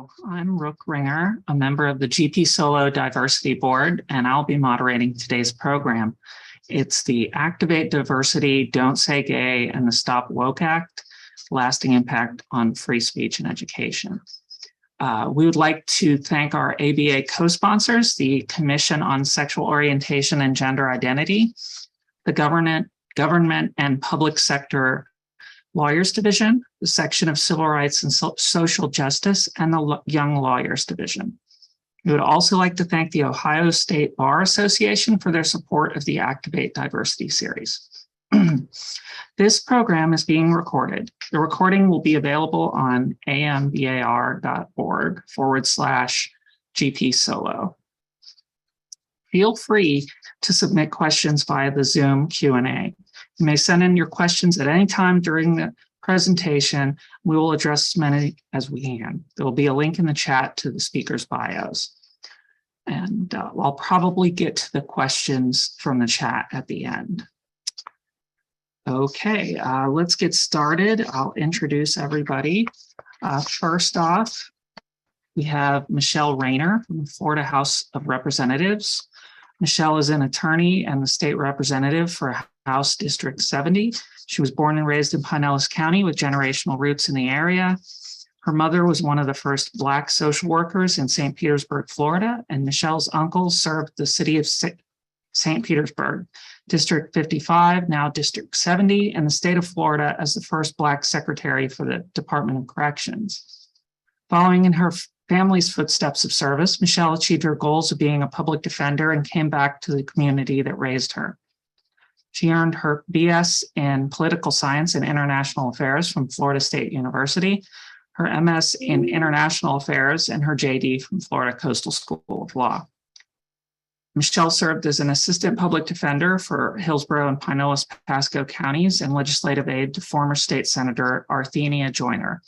Hello, I'm Rook, a member of the GPSolo Diversity Board, and I'll be moderating today's program. It's the Activate Diversity, Don't Say Gay, and the Stop W.O.K.E Act, Lasting Impact on Free Speech and Education. We would like to thank our ABA co-sponsors, the Commission on Sexual Orientation and Gender Identity, the Government and Public Sector Lawyers Division, the Section of Civil Rights and Social Justice, and the Young Lawyers Division. We would also like to thank the Ohio State Bar Association for their support of the Activate Diversity series. This program is being recorded. The recording will be available on ambar.org/GPSolo. Feel free to submit questions via the Zoom Q&A. You may send in your questions at any time during the presentation. We will address as many as we can. There will be a link in the chat to the speakers' bios. And I'll probably get to the questions from the chat at the end. Okay, let's get started. I'll introduce everybody. First off, we have Michele Rayner from the Florida House of Representatives. Michele is an attorney and the state representative for House District 70. She was born and raised in Pinellas County with generational roots in the area. Her mother was one of the first Black social workers in St. Petersburg, Florida, and Michele's uncle served the city of St. Petersburg, District 55, now District 70, and the state of Florida as the first Black secretary for the Department of Corrections. Following in her family's footsteps of service, Michele achieved her goals of being a public defender and came back to the community that raised her. She earned her BS in Political Science and International Affairs from Florida State University, her MS in International Affairs, and her JD from Florida Coastal School of Law. Michele served as an assistant public defender for Hillsborough and Pinellas Pasco counties and legislative aide to former state senator Arthenia Joyner.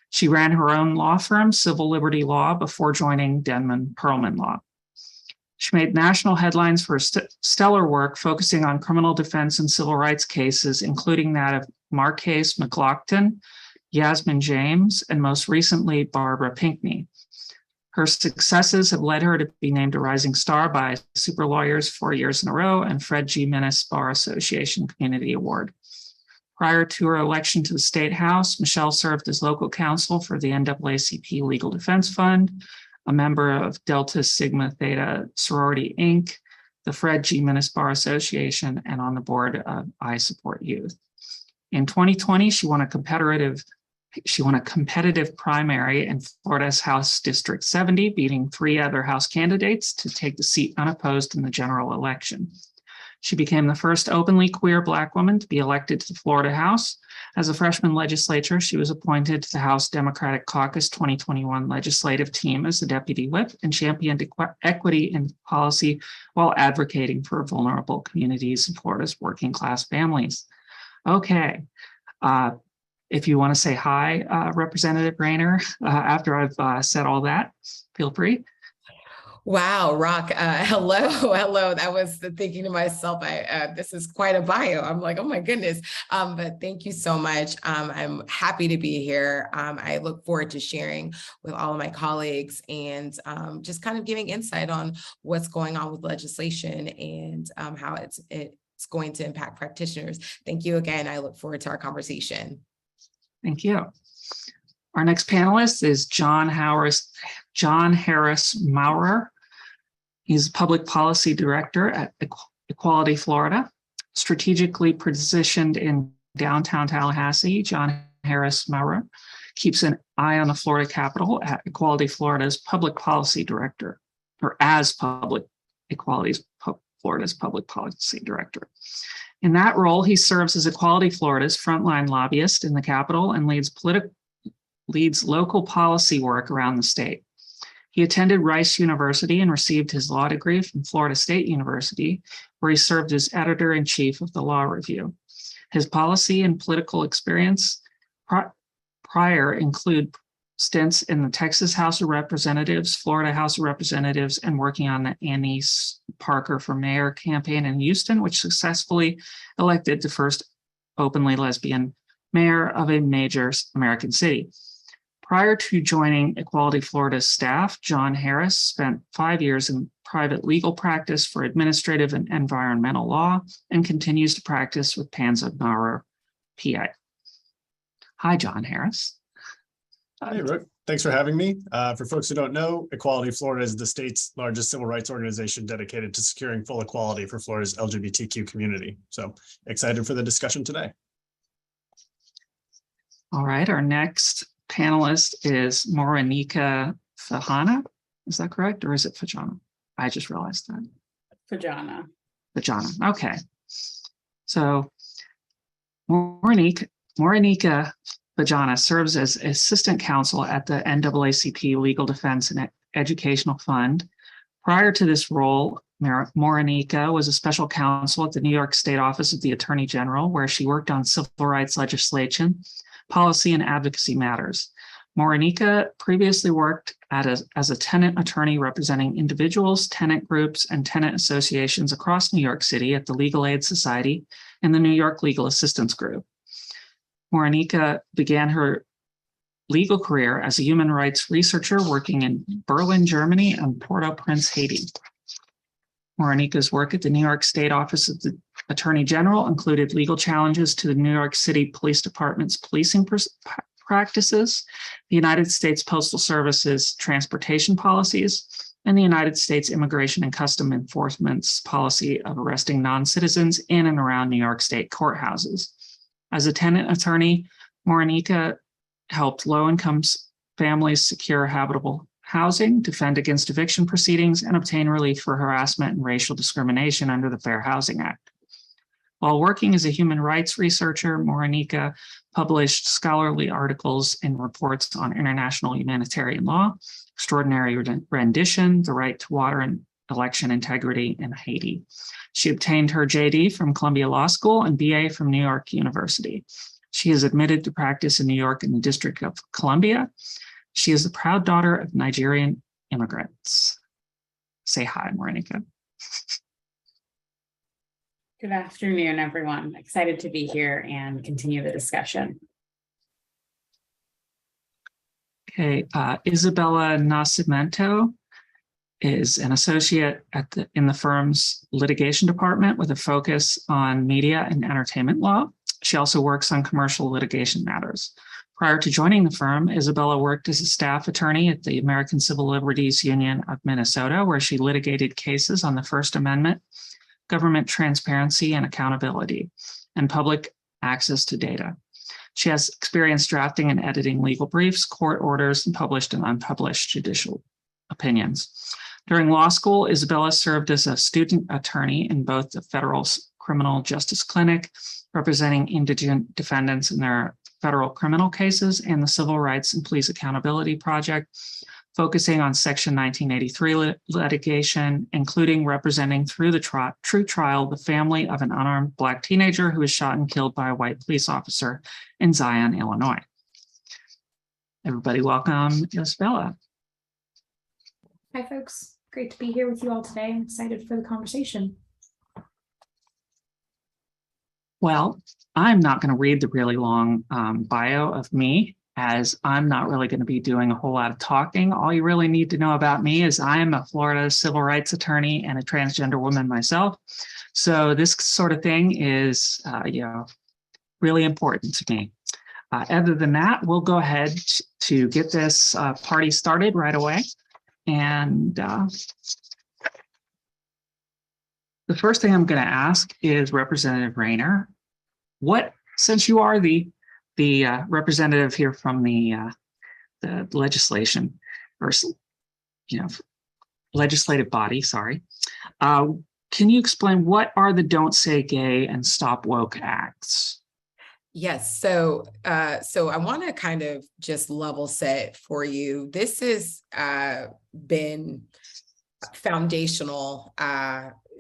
She ran her own law firm, Civil Liberty Law, before joining Denman Perlman Law. She made national headlines for stellar work focusing on criminal defense and civil rights cases, including that of Marcase McLaughlin, Yasmin James, and most recently, Barbara Pinckney. Her successes have led her to be named a Rising Star by Super Lawyers 4 years in a row and Fred G. Minnis Bar Association Community Award. Prior to her election to the State House, Michele served as local counsel for the NAACP Legal Defense Fund, a member of Delta Sigma Theta Sorority, Inc., the Fred G. Minnis Bar Association, and on the board of I Support Youth. In 2020, she won a competitive primary in Florida's House District 70, beating 3 other House candidates to take the seat unopposed in the general election. She became the first openly queer Black woman to be elected to the Florida House. As a freshman legislator, she was appointed to the House Democratic Caucus 2021 legislative team as the deputy whip and championed equity in policy while advocating for vulnerable communities in Florida's working class families. Okay. If you want to say hi, Representative Rayner, after I've said all that, feel free. Wow, Rock, hello. I was thinking to myself, this is quite a bio. I'm like, oh my goodness. But thank you so much. I'm happy to be here. I look forward to sharing with all of my colleagues and just kind of giving insight on what's going on with legislation and how it's going to impact practitioners. Thank you again. I look forward to our conversation. Thank you. Our next panelist is John Harris Maurer. He's Public Policy Director at Equality Florida. Strategically positioned in downtown Tallahassee, John Harris Maurer keeps an eye on the Florida Capitol at Equality Florida's Public Policy Director, or as Florida's Public Policy Director. In that role, he serves as Equality Florida's frontline lobbyist in the Capitol and leads local policy work around the state. He attended Rice University and received his law degree from Florida State University, where he served as editor-in-chief of the Law Review. His policy and political experience prior include stints in the Texas House of Representatives, Florida House of Representatives, and working on the Annie Parker for Mayor campaign in Houston, which successfully elected the first openly lesbian mayor of a major American city. Prior to joining Equality Florida's staff, John Harris spent 5 years in private legal practice for administrative and environmental law and continues to practice with Panza Maurer, PA. Hi, John Harris. Hey, Rook. Thanks for having me. For folks who don't know, Equality Florida is the state's largest civil rights organization dedicated to securing full equality for Florida's LGBTQ community. So excited for the discussion today. All right, our next panelist is Morenike Fajana. Is that correct, or is it Fajana? I just realized that. Fajana. Fajana. Okay. So Morenike Fajana serves as assistant counsel at the NAACP Legal Defense and Educational Fund. Prior to this role, Morenike was a special counsel at the New York State Office of the Attorney General, where she worked on civil rights legislation, policy, and advocacy matters. Morenike previously worked as a tenant attorney representing individuals, tenant groups, and tenant associations across New York City at the Legal Aid Society and the New York Legal Assistance Group. Morenike began her legal career as a human rights researcher working in Berlin, Germany, and Port-au-Prince, Haiti. Morenike's work at the New York State Office of the Attorney General included legal challenges to the New York City Police Department's policing practices, the United States Postal Service's transportation policies, and the United States Immigration and Customs Enforcement's policy of arresting non-citizens in and around New York State courthouses. As a tenant attorney, Morenike helped low-income families secure habitable housing, defend against eviction proceedings, and obtain relief for harassment and racial discrimination under the Fair Housing Act. While working as a human rights researcher, Morenike published scholarly articles and reports on international humanitarian law, extraordinary rendition, the right to water and election integrity in Haiti. She obtained her JD from Columbia Law School and BA from New York University. She is admitted to practice in New York in the District of Columbia. She is the proud daughter of Nigerian immigrants. Say hi, Morenike. Good afternoon, everyone. Excited to be here and continue the discussion. Okay, Isabella Nascimento is an associate in the firm's litigation department with a focus on media and entertainment law. She also works on commercial litigation matters. Prior to joining the firm, Isabella worked as a staff attorney at the American Civil Liberties Union of Minnesota, where she litigated cases on the First Amendment, government transparency and accountability, and public access to data. She has experience drafting and editing legal briefs, court orders, and published and unpublished judicial opinions. During law school, Isabella served as a student attorney in both the Federal Criminal Justice Clinic, representing indigent defendants in their federal criminal cases, and the Civil Rights and Police Accountability Project, focusing on Section 1983 litigation, including representing through the true trial the family of an unarmed Black teenager who was shot and killed by a white police officer in Zion, Illinois. Everybody welcome Isabella. Hi, folks. Great to be here with you all today. I'm excited for the conversation. Well, I'm not going to read the really long bio of me, as I'm not really going to be doing a whole lot of talking. All you really need to know about me is I am a Florida civil rights attorney and a transgender woman myself. So this sort of thing is, really important to me. Other than that, we'll go ahead to get this party started right away. And the first thing I'm going to ask is Representative Rayner, since you are the representative here from the legislation or legislative body, sorry, can you explain what are the Don't Say Gay and Stop Woke acts? Yes. So I want to kind of just level set for you. This has been foundational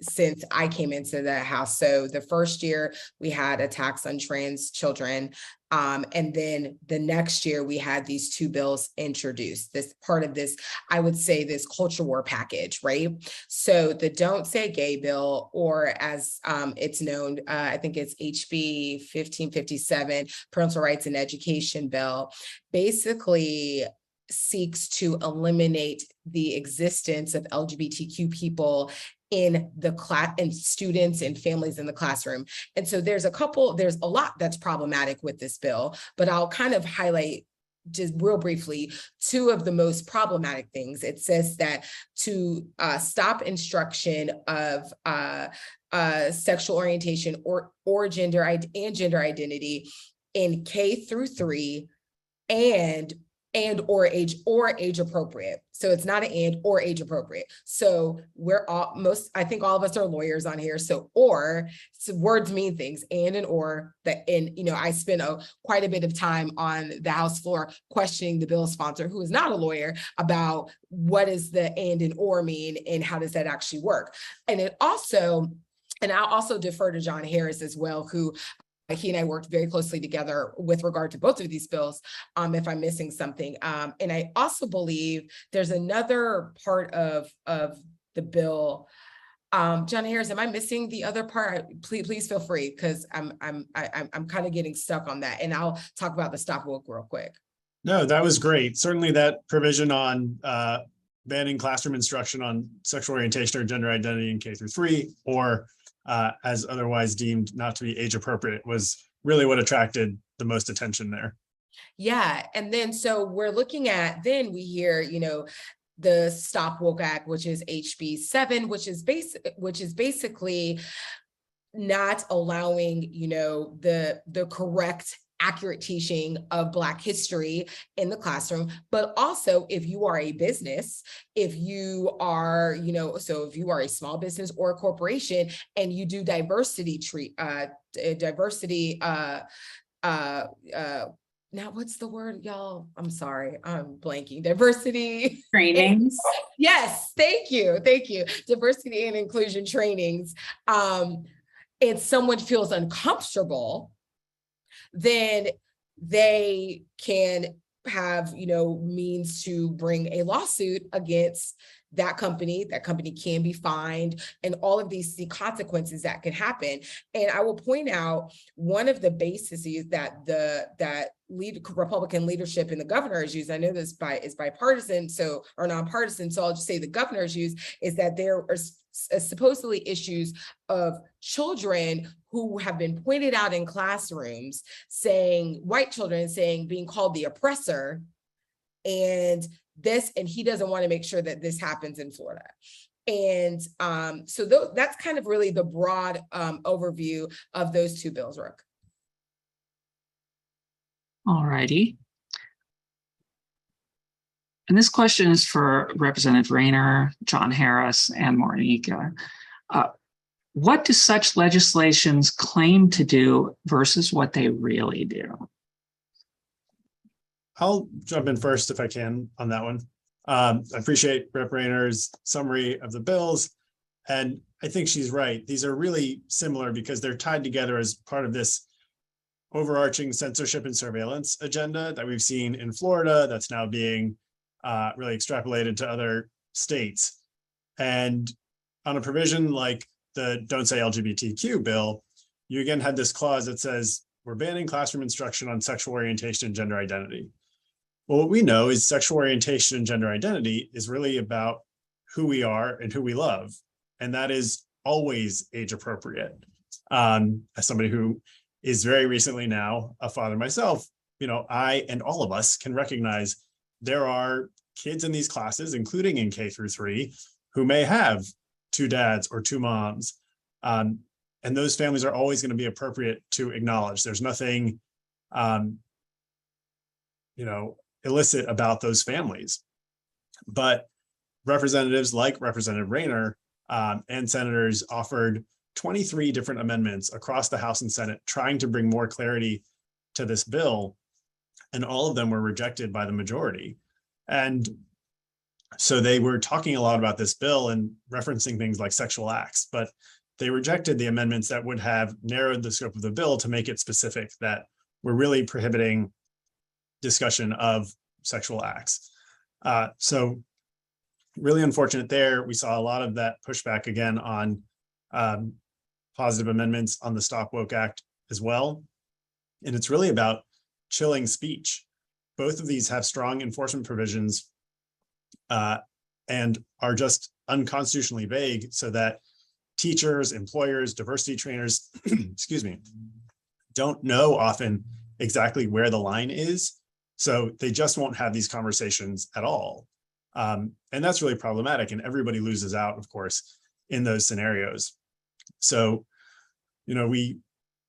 since I came into the House. So the first year we had a tax on trans children. And then the next year we had these two bills introduced, this part of this, I would say this culture war package, right? So the Don't Say Gay bill, or as it's known, I think it's HB 1557, Parental Rights and Education bill, basically seeks to eliminate the existence of LGBTQ people in the class, and students and families in the classroom. And so there's a lot that's problematic with this bill, but I'll kind of highlight just real briefly two of the most problematic things. It says that to stop instruction of sexual orientation or gender identity in K-3 and or age appropriate. So it's not an and or age appropriate. So I think all of us are lawyers on here. So words mean things, and or that, and I spent quite a bit of time on the House floor questioning the bill sponsor, who is not a lawyer, about what does the and or mean and how does that actually work. And I'll also defer to John Harris as well, who he and I worked very closely together with regard to both of these bills, if I'm missing something. And I also believe there's another part of the bill. John Harris, am I missing the other part? Please feel free, because I'm kind of getting stuck on that. And I'll talk about the stop woke real quick. No, that was great. Certainly that provision on banning classroom instruction on sexual orientation or gender identity in K-3, or as otherwise deemed not to be age appropriate, was really what attracted the most attention there. Yeah, and then so we're looking at, then we hear, the Stop Woke Act, which is HB 7, which is basically not allowing, the correct, accurate teaching of Black history in the classroom. But also, if you are a business, if you are, so if you are a small business or a corporation and you do now what's the word, y'all? I'm sorry, I'm blanking. Diversity Trainings. Yes, thank you. Diversity and inclusion trainings. And someone feels uncomfortable, then they can have, means to bring a lawsuit against that company. That company can be fined, and all of these consequences that can happen. And I will point out one of the bases that Republican leadership and the governor has used. I know this is bipartisan, or nonpartisan, so I'll just say the governor's use is that there are supposedly issues of children who have been pointed out in classrooms, white children being called the oppressor, and he doesn't want to make sure that this happens in Florida. And so that's kind of really the broad overview of those two bills, Rook. All righty. And this question is for Representative Rayner, John Harris, and Morenike. What do such legislations claim to do versus what they really do? I'll jump in first if I can on that one. I appreciate Rep. Rayner's summary of the bills, and I think she's right. These are really similar because they're tied together as part of this overarching censorship and surveillance agenda that we've seen in Florida that's now being really extrapolated to other states. And on a provision like the Don't Say LGBTQ bill, you again had this clause that says, we're banning classroom instruction on sexual orientation and gender identity. Well, what we know is sexual orientation and gender identity is really about who we are and who we love. And that is always age appropriate. As somebody who is very recently now a father myself, I and all of us can recognize there are kids in these classes, including in K-3, who may have two dads or two moms. And those families are always going to be appropriate to acknowledge. There's nothing, illicit about those families. But representatives like Representative Rayner and senators offered 23 different amendments across the House and Senate trying to bring more clarity to this bill, and all of them were rejected by the majority. And So they were talking a lot about this bill and referencing things like sexual acts, but they rejected the amendments that would have narrowed the scope of the bill to make it specific that we're really prohibiting discussion of sexual acts. So really unfortunate there. We saw a lot of that pushback again on positive amendments on the Stop Woke Act as well. And it's really about chilling speech. Both of these have strong enforcement provisions and are just unconstitutionally vague so that teachers, employers, diversity trainers, excuse me, don't know often exactly where the line is. So they just won't have these conversations at all. And that's really problematic, and everybody loses out, of course, in those scenarios. So, we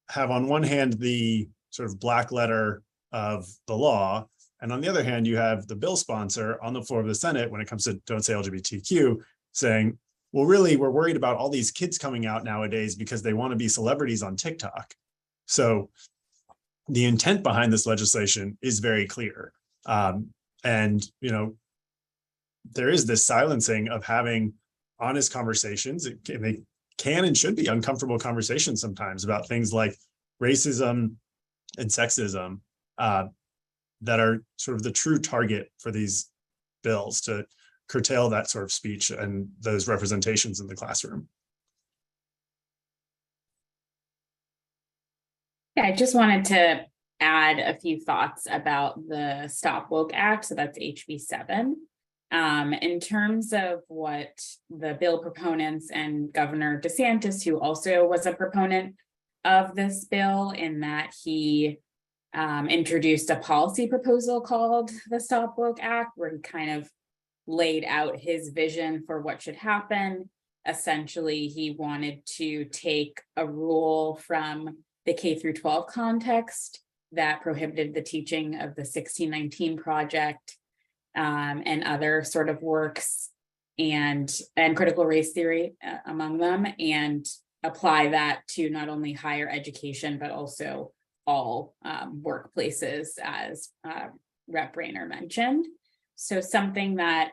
have on one hand the sort of black letter of the law, and on the other hand, you have the bill sponsor on the floor of the Senate when it comes to Don't Say LGBTQ saying, well, really, we're worried about all these kids coming out nowadays because they want to be celebrities on TikTok. So the intent behind this legislation is very clear. And there is this silencing of having honest conversations. They can and should be uncomfortable conversations sometimes about things like racism and sexism that are sort of the true target for these bills to curtail that sort of speech and those representations in the classroom. Yeah, I just wanted to add a few thoughts about the Stop Woke Act. So that's HB 7. In terms of what the bill proponents and Governor DeSantis, who also was a proponent of this bill, in that he introduced a policy proposal called the Stop Woke Act, where he kind of laid out his vision for what should happen. Essentially, he wanted to take a rule from the K through 12 context that prohibited the teaching of the 1619 Project and other sort of works and critical race theory among them, and apply that to not only higher education, but also all workplaces, as Rep. Rayner mentioned. So something that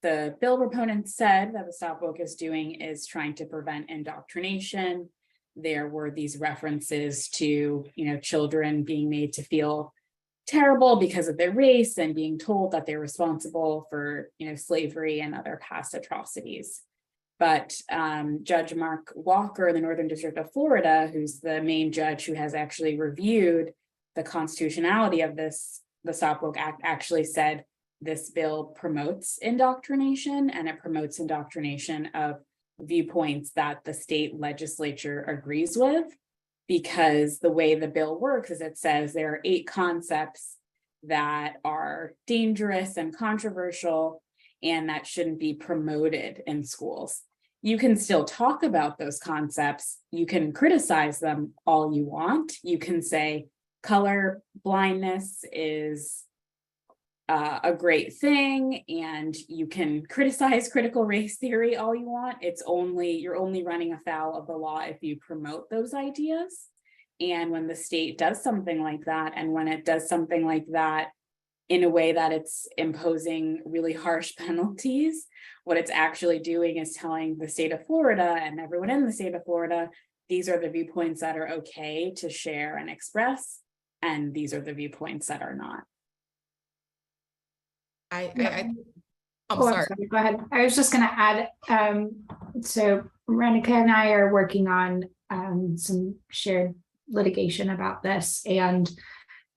the bill proponents said that the Stop Woke is doing is trying to prevent indoctrination. There were these references to, children being made to feel terrible because of their race and being told that they're responsible for, slavery and other past atrocities. But Judge Mark Walker in the Northern District of Florida, who's the main judge who has actually reviewed the constitutionality of the Stop Woke Act, actually said this bill promotes indoctrination, and it promotes indoctrination of viewpoints that the state legislature agrees with, because the way the bill works is it says there are 8 concepts that are dangerous and controversial and that shouldn't be promoted in schools. You can still talk about those concepts. You can criticize them all you want. You can say color blindness is a great thing, and you can criticize critical race theory all you want. You're only running afoul of the law if you promote those ideas. And when the state does something like that, and when it does something like that in a way that it's imposing really harsh penalties, what it's actually doing is telling the state of Florida and everyone in the state of Florida, these are the viewpoints that are okay to share and express, and these are the viewpoints that are not. I'm sorry. Go ahead. I was just going to add, so Morenike and I are working on some shared litigation about this. And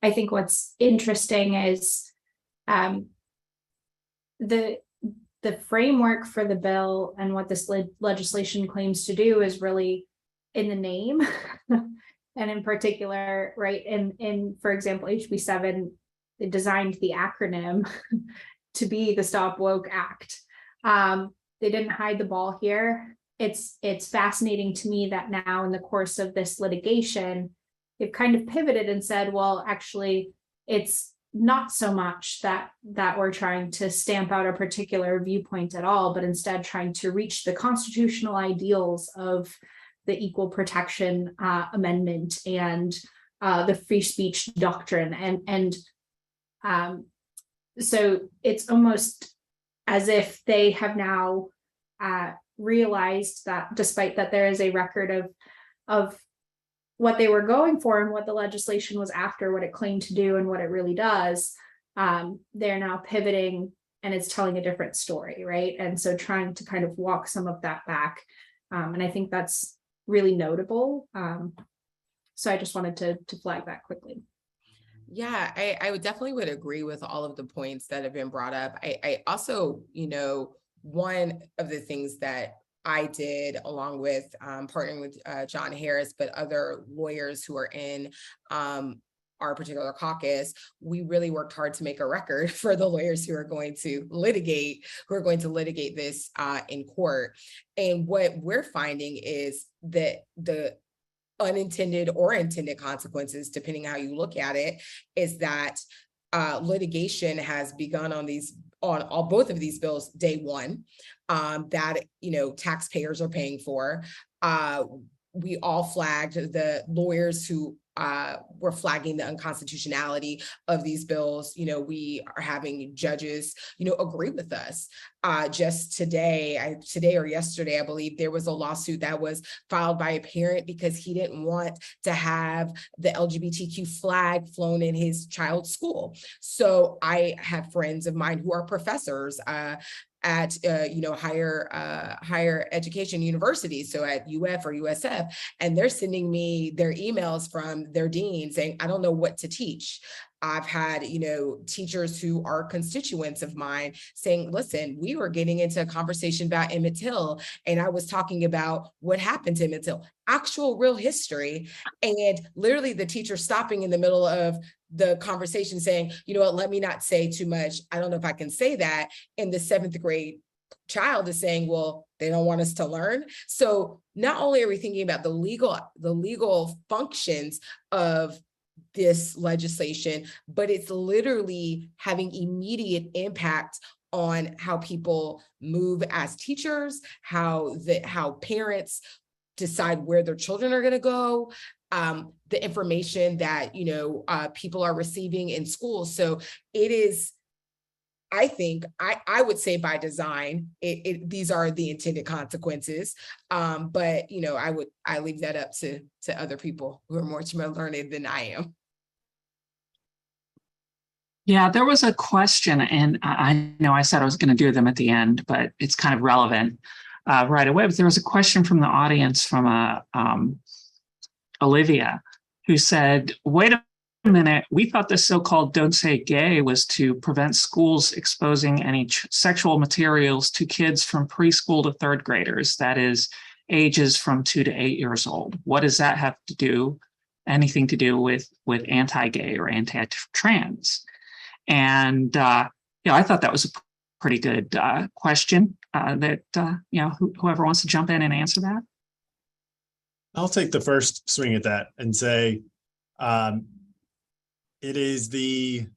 I think what's interesting is the framework for the bill and what this legislation claims to do is really in the name. And in particular, right, in for example, HB 7, they designed the acronym to be the Stop Woke Act. They didn't hide the ball here. It's fascinating to me that now in the course of this litigation, they've kind of pivoted and said, well, actually, it's not so much that we're trying to stamp out a particular viewpoint at all, but instead trying to reach the constitutional ideals of the Equal Protection Amendment and the free speech doctrine. So it's almost as if they have now realized that despite that there is a record of what they were going for and what the legislation was after, what it claimed to do and what it really does, they're now pivoting and it's telling a different story, right? And so trying to kind of walk some of that back. And I think that's really notable. So I just wanted to flag that quickly. Yeah, I would definitely agree with all of the points that have been brought up. I also, one of the things that I did along with partnering with John Harris, but other lawyers who are in our particular caucus, we really worked hard to make a record for the lawyers who are going to litigate this in court. And what we're finding is that the unintended or intended consequences, depending how you look at it, is that litigation has begun on both of these bills day one, that taxpayers are paying for. We all flagged the lawyers who were flagging the unconstitutionality of these bills. We are having judges, agree with us. Just today or yesterday, I believe there was a lawsuit that was filed by a parent because he didn't want to have the LGBTQ flag flown in his child's school. So I have friends of mine who are professors at higher education universities, so at UF or USF, and they're sending me their emails from their dean saying, I don't know what to teach. I've had, teachers who are constituents of mine saying, listen, we were getting into a conversation about Emmett Till, and I was talking about what happened to Emmett Till, actual real history. And literally the teacher stopping in the middle of the conversation saying, let me not say too much. I don't know if I can say that. And the 7th grade child is saying, well, they don't want us to learn. So not only are we thinking about the legal functions of this legislation, but it's literally having immediate impact on how people move as teachers, how parents decide where their children are going to go, the information that people are receiving in schools. So it is, I think, I would say by design, these are the intended consequences. But I leave that up to other people who are much more learned than I am. Yeah, there was a question, and I know I said I was going to do them at the end, but it's kind of relevant right away. But there was a question from the audience from Olivia, who said, wait a minute, we thought the so-called Don't Say Gay was to prevent schools exposing any sexual materials to kids from preschool to 3rd graders, that is, ages from 2 to 8 years old. What does that have to do, anything to do with anti-gay or anti-trans? And, I thought that was a pretty good question that, whoever wants to jump in and answer that. I'll take the first swing at that and say, it is I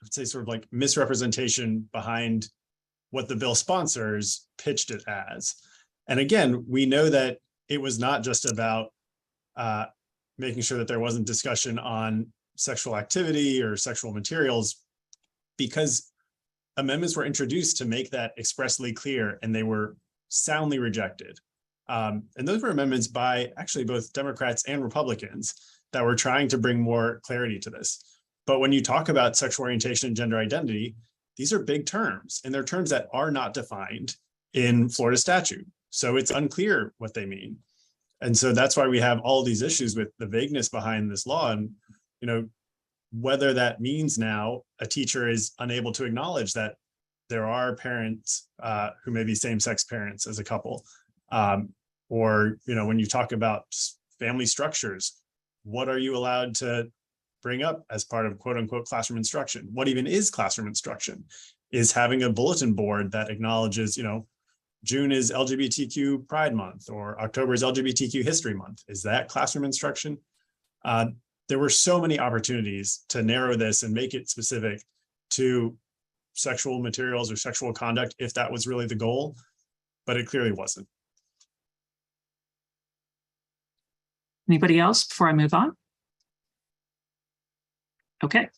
would say sort of like misrepresentation behind what the bill sponsors pitched it as. And again, we know that it was not just about making sure that there wasn't discussion on sexual activity or sexual materials, because amendments were introduced to make that expressly clear, and they were soundly rejected. And those were amendments by actually both Democrats and Republicans that were trying to bring more clarity to this. But when you talk about sexual orientation and gender identity, these are big terms, and they're terms that are not defined in Florida statute. So it's unclear what they mean. And so that's why we have all these issues with the vagueness behind this law. And, whether that means now a teacher is unable to acknowledge that there are parents who may be same-sex parents as a couple, or, when you talk about family structures, what are you allowed to bring up as part of quote unquote classroom instruction? What even is classroom instruction? Is having a bulletin board that acknowledges, June is LGBTQ Pride Month or October is LGBTQ History Month. Is that classroom instruction? There were so many opportunities to narrow this and make it specific to sexual materials or sexual conduct if that was really the goal, but it clearly wasn't. Anybody else before I move on? Okay.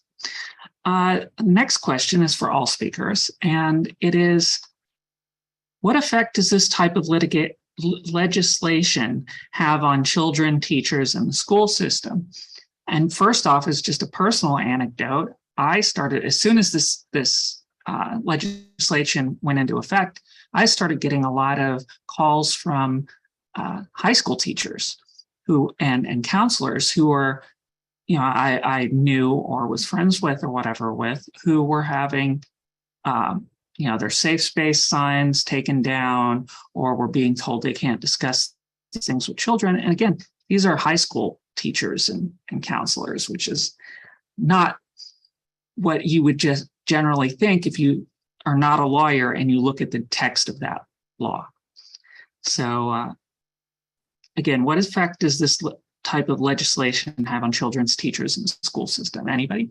Next question is for all speakers, and it is, what effect does this type of legislation have on children, teachers, and the school system? And first off, is just a personal anecdote. I started, as soon as this legislation went into effect, I started getting a lot of calls from high school teachers and counselors who were, I knew or was friends with or whatever with, who were having, their safe space signs taken down, or were being told they can't discuss these things with children. And again, these are high school teachers and counselors, which is not what you would just generally think if you are not a lawyer and you look at the text of that law. So again, what effect does this type of legislation have on children's teachers in the school system? Anybody?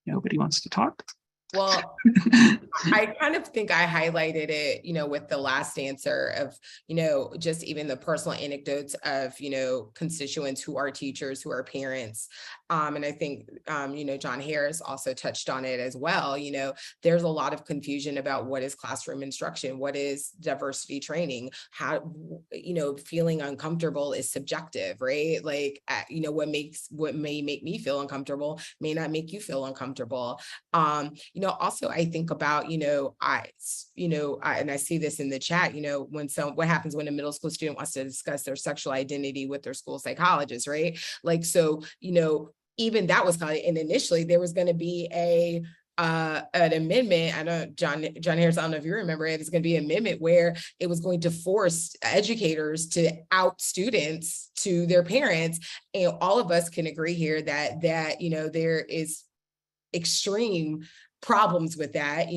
Nobody wants to talk? Well, I kind of think I highlighted it, with the last answer of, just even the personal anecdotes of, constituents who are teachers, who are parents. And I think, John Harris also touched on it as well. There's a lot of confusion about what is classroom instruction, what is diversity training, how, feeling uncomfortable is subjective, right? Like, what may make me feel uncomfortable may not make you feel uncomfortable. Also, I think about, and I see this in the chat, what happens when a middle school student wants to discuss their sexual identity with their school psychologist, right? Like, so, even that was kind of, and initially there was going to be an amendment. I know John Harris, I don't know if you remember it, it's going to be an amendment where it was going to force educators to out students to their parents. And all of us can agree here that there is extreme problems with that,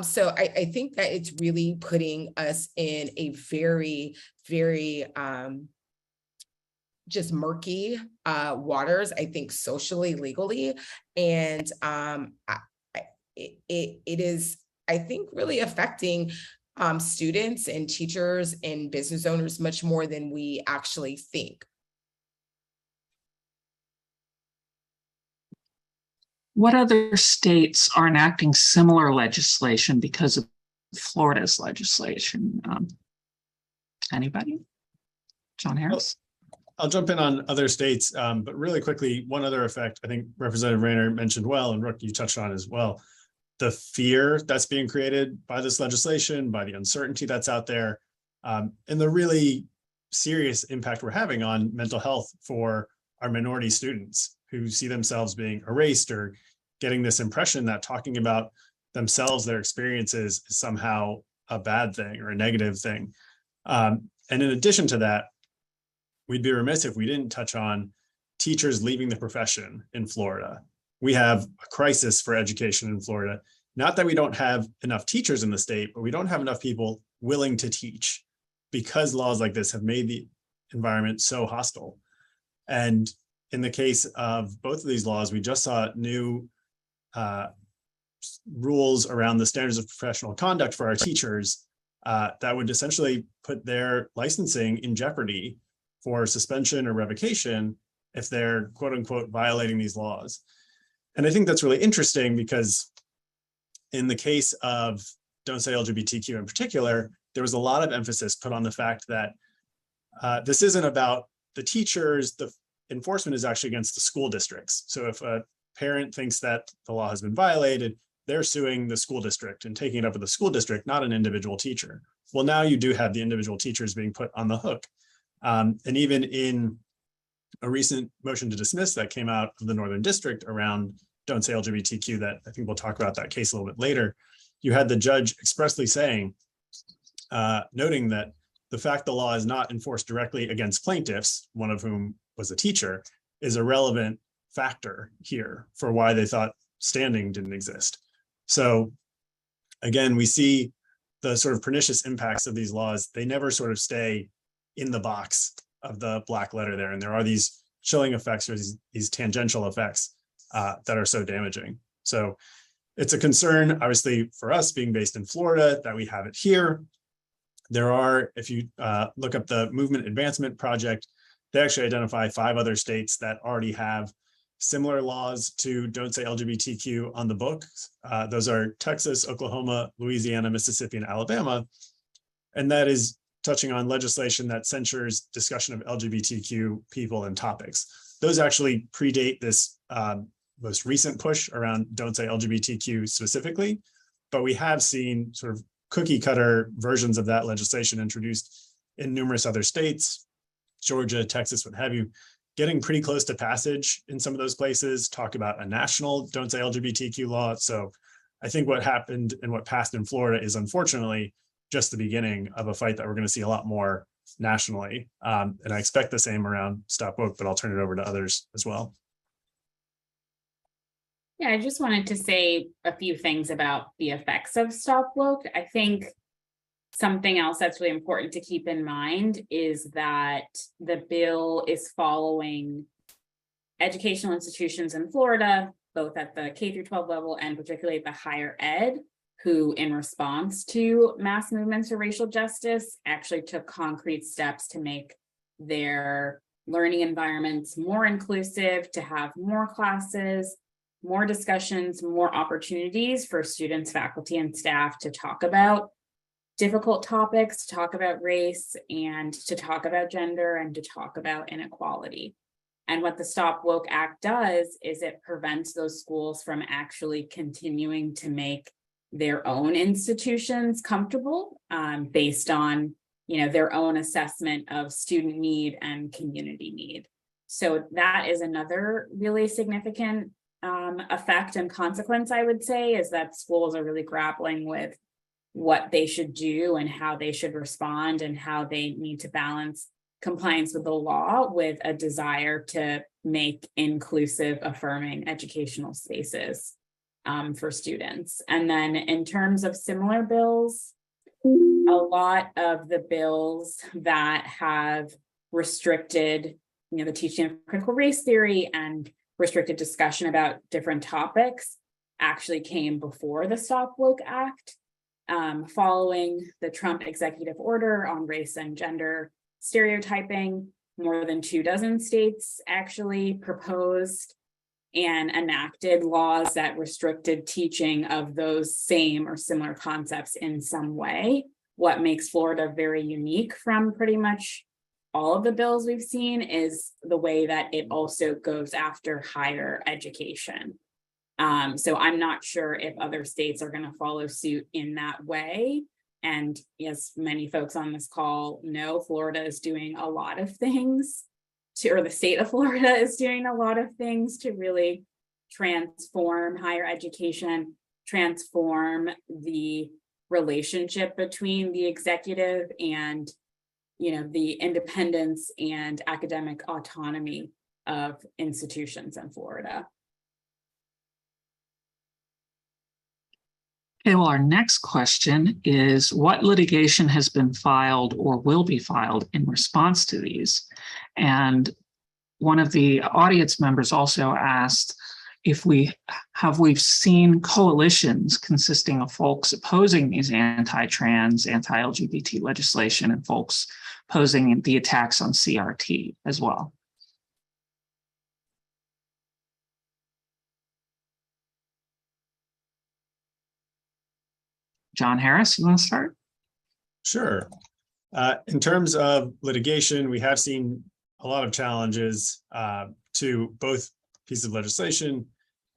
so I think that it's really putting us in a very, very just murky waters, I think, socially, legally, and it is, I think, really affecting students and teachers and business owners much more than we actually think. What other states are enacting similar legislation because of Florida's legislation? Anybody? John Harris? I'll jump in on other states, but really quickly, one other effect I think Representative Rayner mentioned well, and Rook, you touched on as well, the fear that's being created by this legislation, by the uncertainty that's out there, and the really serious impact we're having on mental health for our minority students who see themselves being erased or getting this impression that talking about themselves, their experiences, is somehow a bad thing or a negative thing. And in addition to that, we'd be remiss if we didn't touch on teachers leaving the profession in Florida. We have a crisis for education in Florida. Not that we don't have enough teachers in the state, but we don't have enough people willing to teach because laws like this have made the environment so hostile. And in the case of both of these laws, we just saw new rules around the standards of professional conduct for our teachers that would essentially put their licensing in jeopardy for suspension or revocation if they're quote unquote violating these laws. And I think that's really interesting because in the case of Don't Say LGBTQ in particular, there was a lot of emphasis put on the fact that this isn't about the teachers, the enforcement is actually against the school districts. So if a parent thinks that the law has been violated, they're suing the school district and taking it up with the school district, not an individual teacher. Well, now you do have the individual teachers being put on the hook. And even in a recent motion to dismiss that came out of the Northern District around Don't Say LGBTQ, that I think we'll talk about that case a little bit later, you had the judge expressly saying, noting that the fact the law is not enforced directly against plaintiffs, one of whom was a teacher, is a relevant factor here for why they thought standing didn't exist. So again, we see the sort of pernicious impacts of these laws. They never sort of stay in the box of the black letter there. And there are these chilling effects or these tangential effects that are so damaging. So it's a concern, obviously, for us being based in Florida, that we have it here. There are, if you look up the Movement Advancement Project, they actually identify 5 other states that already have similar laws to Don't Say LGBTQ on the books. Those are Texas, Oklahoma, Louisiana, Mississippi, and Alabama. And that is touching on legislation that censures discussion of LGBTQ people and topics. Those actually predate this most recent push around Don't Say LGBTQ specifically, but we have seen sort of cookie cutter versions of that legislation introduced in numerous other states, Georgia, Texas, what have you, getting pretty close to passage in some of those places, talk about a national Don't Say LGBTQ law. So I think what happened and what passed in Florida is unfortunately just the beginning of a fight that we're going to see a lot more nationally. And I expect the same around Stop Woke, but I'll turn it over to others as well. Yeah, I just wanted to say a few things about the effects of Stop Woke. I think something else that's really important to keep in mind is that the bill is following educational institutions in Florida, both at the K through 12 level and particularly the higher ed, who in response to mass movements for racial justice actually took concrete steps to make their learning environments more inclusive, to have more classes, more discussions, more opportunities for students, faculty, and staff to talk about difficult topics, to talk about race, and to talk about gender, and to talk about inequality. And what the Stop Woke Act does is it prevents those schools from actually continuing to make their own institutions comfortable based on, their own assessment of student need and community need. So that is another really significant effect and consequence, I would say, is that schools are really grappling with what they should do and how they should respond and how they need to balance compliance with the law with a desire to make inclusive, affirming educational spaces for students. And then in terms of similar bills, a lot of the bills that have restricted, the teaching of critical race theory and restricted discussion about different topics actually came before the Stop Woke Act. Following the Trump executive order on race and gender stereotyping, more than 24 states actually proposed and enacted laws that restricted teaching of those same or similar concepts in some way. What makes Florida very unique from pretty much all of the bills we've seen is the way that it also goes after higher education. So I'm not sure if other states are going to follow suit in that way. And as many folks on this call know, Florida is doing a lot of things or the state of Florida is doing a lot of things to really transform higher education, transform the relationship between the executive and, the independence and academic autonomy of institutions in Florida. Okay, well, our next question is, what litigation has been filed or will be filed in response to these? And one of the audience members also asked if we've seen coalitions consisting of folks opposing these anti-trans, anti-LGBT legislation and folks opposing the attacks on CRT as well. John Harris, you want to start? Sure. In terms of litigation, we have seen a lot of challenges to both pieces of legislation.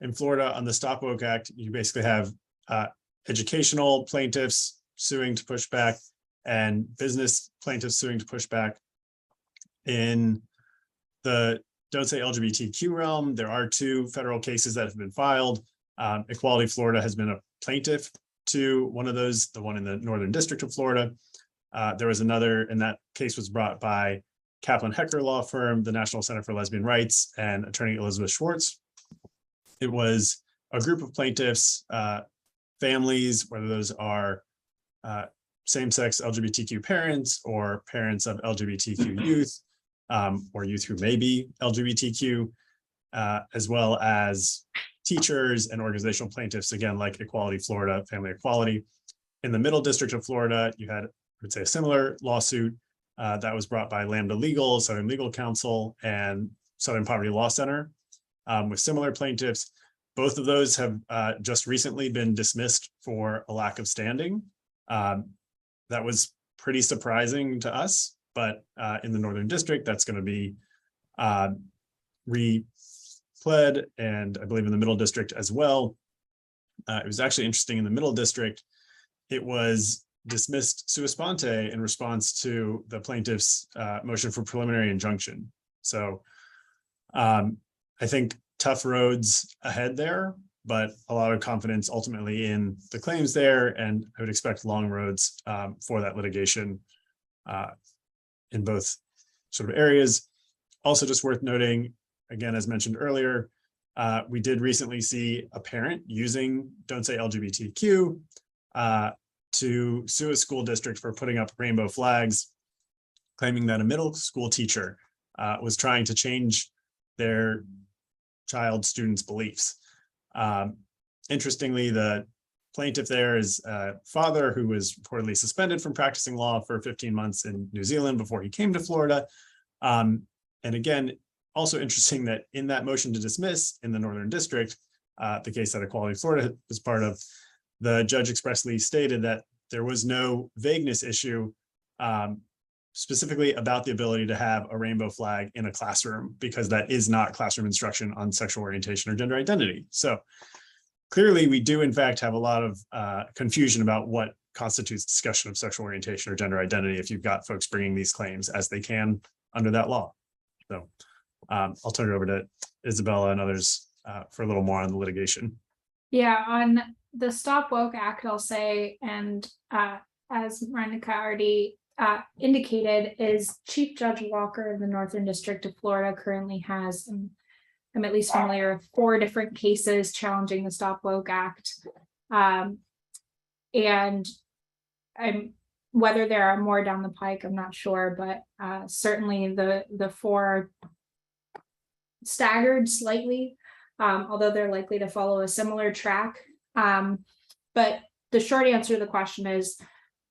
In Florida, on the Stop Woke Act, you basically have educational plaintiffs suing to push back and business plaintiffs suing to push back. In the Don't Say LGBTQ realm, there are 2 federal cases that have been filed. Equality Florida has been a plaintiff to one of those, the one in the Northern District of Florida. There was another, and that case was brought by Kaplan Hecker law firm, the National Center for Lesbian Rights, and attorney Elizabeth Schwartz. It was a group of plaintiffs, families, whether those are same-sex LGBTQ parents or parents of LGBTQ youth, or youth who may be LGBTQ, as well as teachers and organizational plaintiffs, again, like Equality Florida, Family Equality. In the Middle District of Florida, you had, I would say, a similar lawsuit that was brought by Lambda Legal, Southern Legal Counsel, and Southern Poverty Law Center with similar plaintiffs. Both of those have just recently been dismissed for a lack of standing. That was pretty surprising to us, but in the Northern District, that's going to be re-pled, and I believe in the Middle District as well. It was actually interesting in the Middle District, it was dismissed sua sponte in response to the plaintiff's motion for preliminary injunction. So I think tough roads ahead there, but a lot of confidence ultimately in the claims there. And I would expect long roads for that litigation in both sort of areas. Also just worth noting, again, as mentioned earlier, we did recently see a parent using Don't Say LGBTQ to sue a school district for putting up rainbow flags, claiming that a middle school teacher was trying to change their child students' beliefs. Interestingly, the plaintiff there is a father who was reportedly suspended from practicing law for 15 months in New Zealand before he came to Florida. And again, also interesting that in that motion to dismiss in the Northern District, the case that Equality Florida was part of, the judge expressly stated that there was no vagueness issue specifically about the ability to have a rainbow flag in a classroom, because that is not classroom instruction on sexual orientation or gender identity. So clearly we do in fact have a lot of confusion about what constitutes discussion of sexual orientation or gender identity if you've got folks bringing these claims as they can under that law. So I'll turn it over to Isabella and others for a little more on the litigation. Yeah, on the Stop Woke Act, I'll say, and as Morenike already indicated, is Chief Judge Walker in the Northern District of Florida currently has, I'm at least familiar with 4 different cases challenging the Stop Woke Act. And whether there are more down the pike, I'm not sure, but certainly the 4 are staggered slightly, although they're likely to follow a similar track. But the short answer to the question is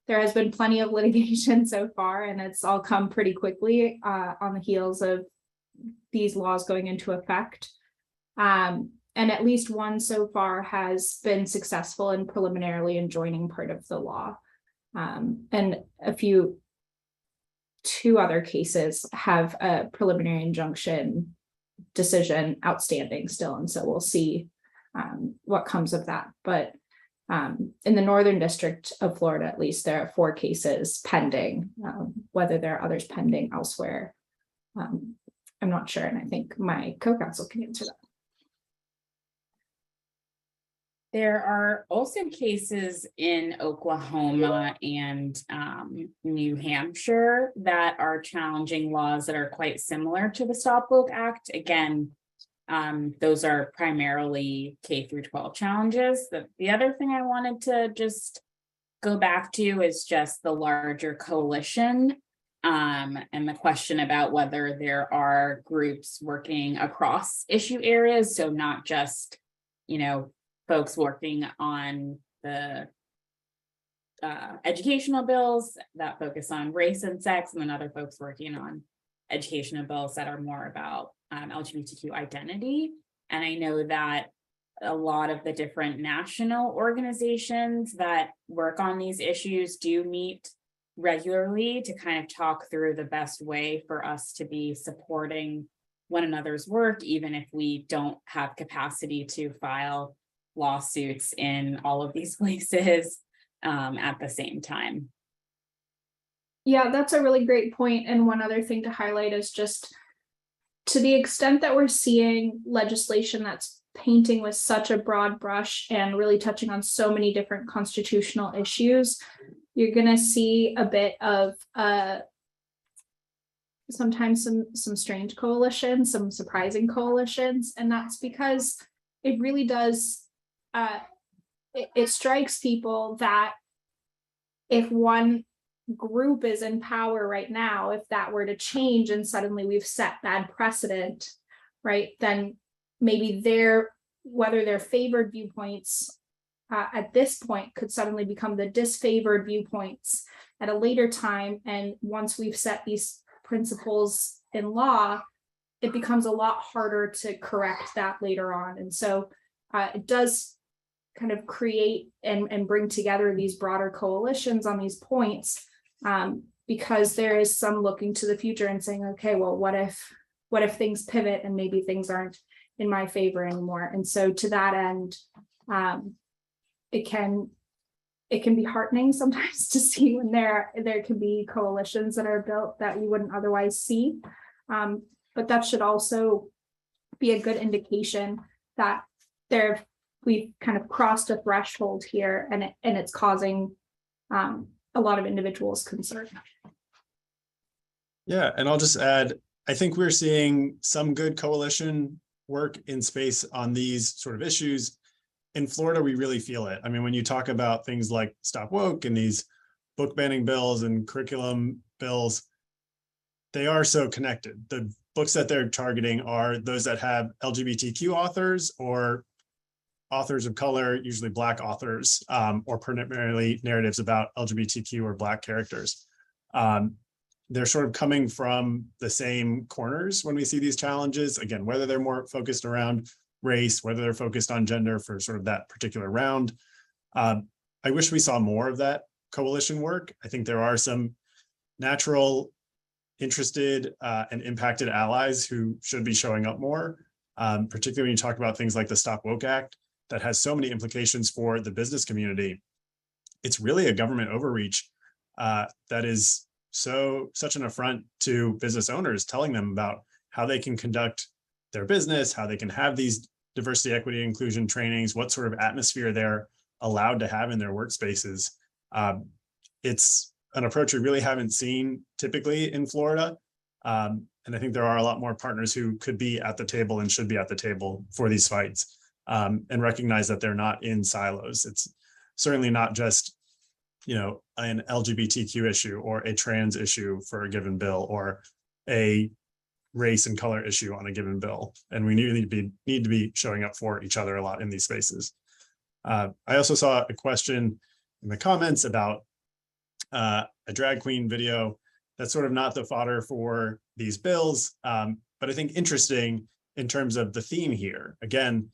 there has been plenty of litigation so far, and it's all come pretty quickly on the heels of these laws going into effect. And at least one so far has been successful in preliminarily enjoining part of the law. And 2 other cases have a preliminary injunction decision outstanding still. And so we'll see what comes of that. But in the Northern District of Florida, at least, there are 4 cases pending. Whether there are others pending elsewhere, I'm not sure. And I think my co-counsel can answer that. There are also cases in Oklahoma and New Hampshire that are challenging laws that are quite similar to the Stop Woke Act. Again, those are primarily K through 12 challenges. The other thing I wanted to just go back to is just the larger coalition and the question about whether there are groups working across issue areas. So not just, folks working on the educational bills that focus on race and sex, and then other folks working on educational bills that are more about LGBTQ identity. And I know that a lot of the different national organizations that work on these issues do meet regularly to kind of talk through the best way for us to be supporting one another's work, even if we don't have capacity to file lawsuits in all of these places at the same time. Yeah, that's a really great point. And one other thing to highlight is just to the extent that we're seeing legislation that's painting with such a broad brush and really touching on so many different constitutional issues, you're going to see a bit of sometimes some strange coalitions, some surprising coalitions. And that's because it really does, it strikes people that if one group is in power right now, if that were to change and suddenly we've set bad precedent, right, then maybe whether their favored viewpoints at this point could suddenly become the disfavored viewpoints at a later time. And once we've set these principles in law, it becomes a lot harder to correct that later on. And so it does kind of create and bring together these broader coalitions on these points, because there is some looking to the future and saying, okay, well, what if things pivot and maybe things aren't in my favor anymore? And so to that end, it can be heartening sometimes to see when there can be coalitions that are built that you wouldn't otherwise see. But that should also be a good indication that we've kind of crossed a threshold here, and it's causing a lot of individuals concern. Yeah, and I'll just add, I think we're seeing some good coalition work in space on these sort of issues. In Florida, we really feel it. I mean, when you talk about things like Stop Woke and these book banning bills and curriculum bills, they are so connected. The books that they're targeting are those that have LGBTQ authors or authors of color, usually Black authors, or primarily narratives about LGBTQ or Black characters. They're sort of coming from the same corners when we see these challenges. Again, whether they're more focused around race, whether they're focused on gender for sort of that particular round. I wish we saw more of that coalition work. I think there are some natural, interested, and impacted allies who should be showing up more, particularly when you talk about things like the Stop Woke Act that has so many implications for the business community. It's really a government overreach that is such an affront to business owners, telling them about how they can conduct their business, how they can have these diversity, equity, inclusion trainings, what sort of atmosphere they're allowed to have in their workspaces. It's an approach we really haven't seen typically in Florida. And I think there are a lot more partners who could be at the table and should be at the table for these fights, and recognize that they're not in silos. It's certainly not just, an LGBTQ issue or a trans issue for a given bill or a race and color issue on a given bill. And we need to be showing up for each other a lot in these spaces. I also saw a question in the comments about a drag queen video. That's sort of not the fodder for these bills, but I think interesting in terms of the theme here. Again,